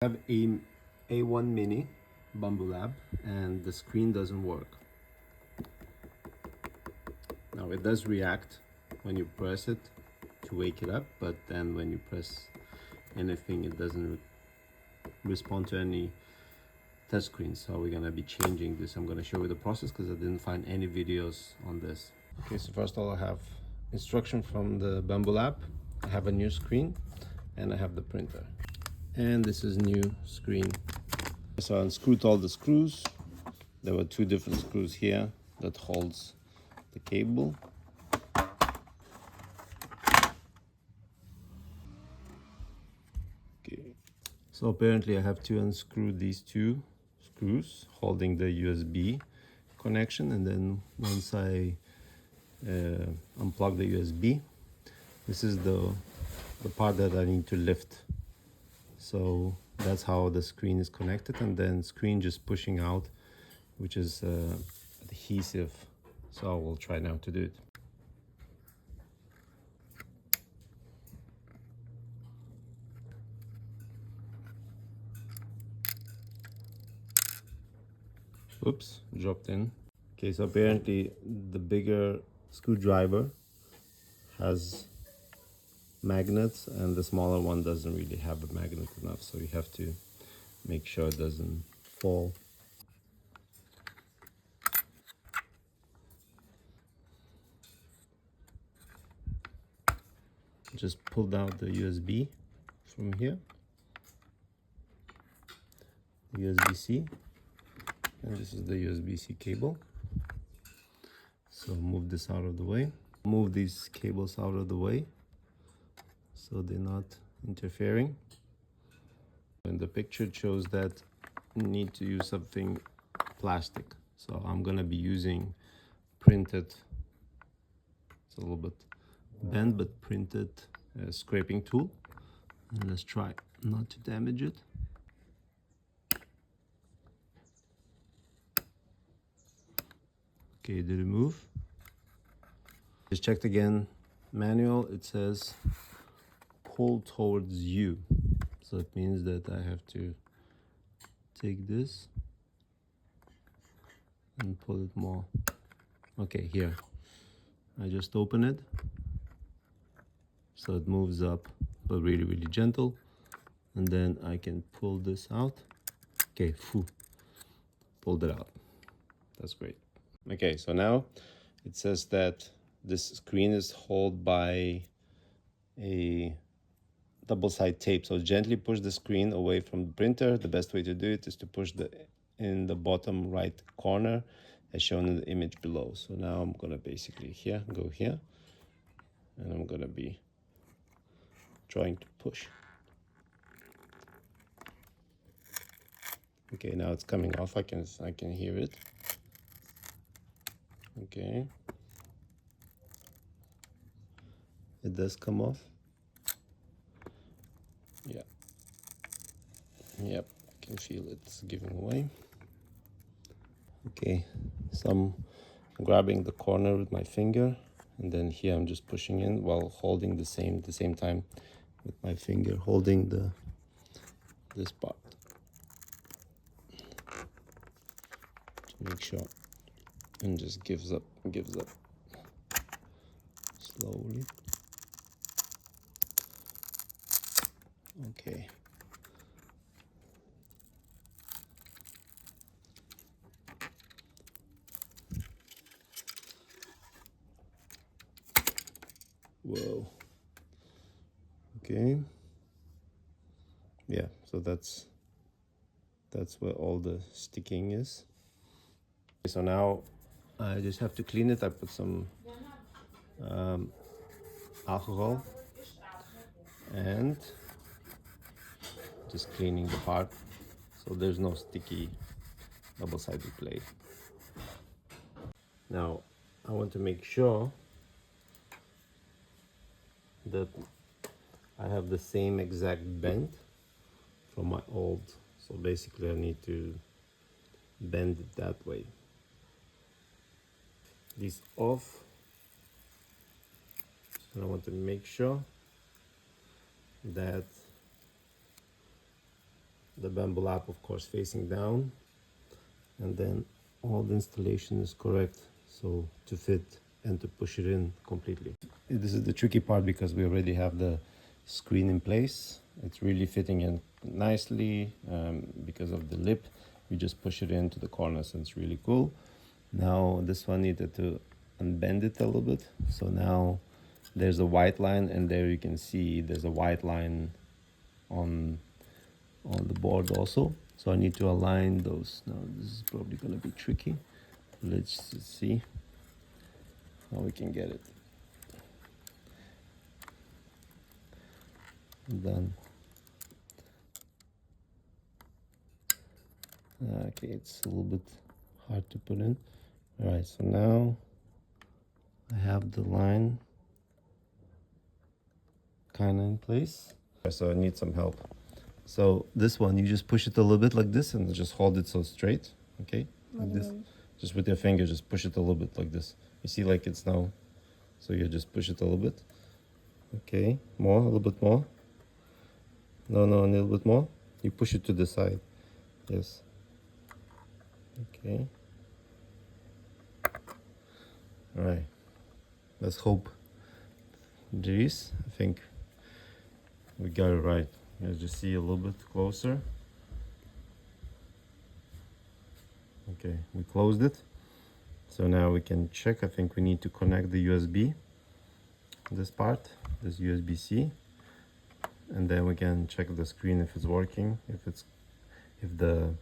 I have a A1 mini Bambu Lab and the screen doesn't work. Now it does react when you press it to wake it up, but then when you press anything it doesn't respond to any touch screen. So we're gonna be changing this. I'm gonna show you the process because I didn't find any videos on this. Okay, so first of all I have instruction from the Bambu Lab. I have a new screen and I have the printer. And this is new screen. So I unscrewed all the screws. There were two different screws here that holds the cable. Okay. So apparently I have to unscrew these two screws holding the USB connection, and then once I unplug the USB, this is the part that I need to lift. So that's how the screen is connected, and then screen just pushing out, which is adhesive. So I will try now to do it. Oops, dropped in. Okay, so apparently the bigger screwdriver has magnets and the smaller one doesn't really have a magnet enough, so you have to make sure it doesn't fall. Just pulled out the USB from here, the USB-C, and this is the USB-C cable. So move this out of the way. Move these cables out of the way so they're not interfering. And the picture shows that you need to use something plastic. So I'm gonna be using printed, it's a little bit bent but printed scraping tool. And let's try not to damage it. Okay, did it move? Just checked again, manual, it says pull towards you. So it means that I have to take this and pull it more. Okay, here. I just open it. So it moves up, but really, really gentle. And then I can pull this out. Okay, pulled it out. That's great. Okay, so now it says that this screen is held by a double-side tape. So gently push the screen away from the printer. The best way to do it is to push in the bottom right corner as shown in the image below. So now I'm gonna basically go here, and I'm gonna be trying to push. Okay, now it's coming off. I can hear it. Okay, it does come off. Yeah. Yep, I can feel it's giving away. Okay, so I'm grabbing the corner with my finger, and then here I'm just pushing in while holding the same time with my finger holding this part to make sure, and just gives up slowly. Okay. Whoa. Okay. Yeah, so that's where all the sticking is. So now I just have to clean it. I put some alcohol and just cleaning the part so there's no sticky double-sided blade. Now I want to make sure that I have the same exact bend from my old, so basically I need to bend it that way. This off, and I want to make sure that the Bambu Lab, of course, facing down, and then all the installation is correct, so to fit and to push it in completely. This is the tricky part because we already have the screen in place. It's really fitting in nicely because of the lip. We just push it into the corners and it's really cool. Now this one needed to unbend it a little bit, so now there's a white line, and there you can see there's a white line on the board also. So I need to align those. Now this is probably going to be tricky. Let's see how we can get it done. Okay, it's a little bit hard to put in. All right, so now I have the line kind of in place. So I need some help. So this one, you just push it a little bit like this and just hold it so straight, okay? Like this. Just with your finger, just push it a little bit like this. You see, like it's now, so you just push it a little bit. Okay, more, a little bit more. No, a little bit more. You push it to the side. Yes. Okay. All right. Let's hope this. I think we got it right. Let's just see a little bit closer. Okay, we closed it. So now we can check. I think we need to connect the USB, this part, this USB-C, and then we can check the screen if it's working, if the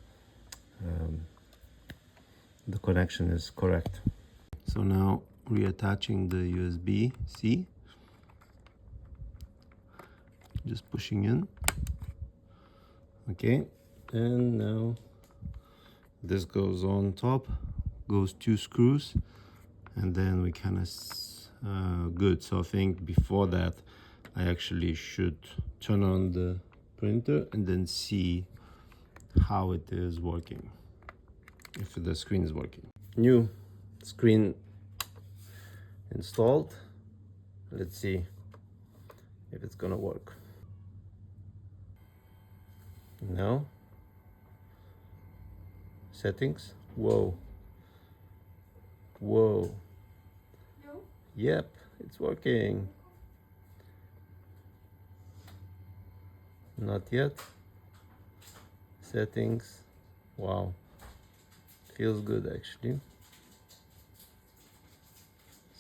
connection is correct. So now reattaching the USB-C, just pushing in. Okay, and now this goes on top, goes 2 screws, and then we kind of good. So I think before that I actually should turn on the printer and then see how it is working, if the screen is working. New screen installed. Let's see if it's gonna work. Now settings. Whoa. No? Yep, it's working. Not yet. Settings. Wow, feels good actually.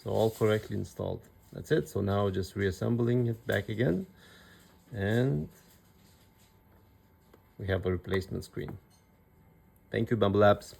So all correctly installed. That's it. So now just reassembling it back again, and we have a replacement screen. Thank you, Bambu Labs.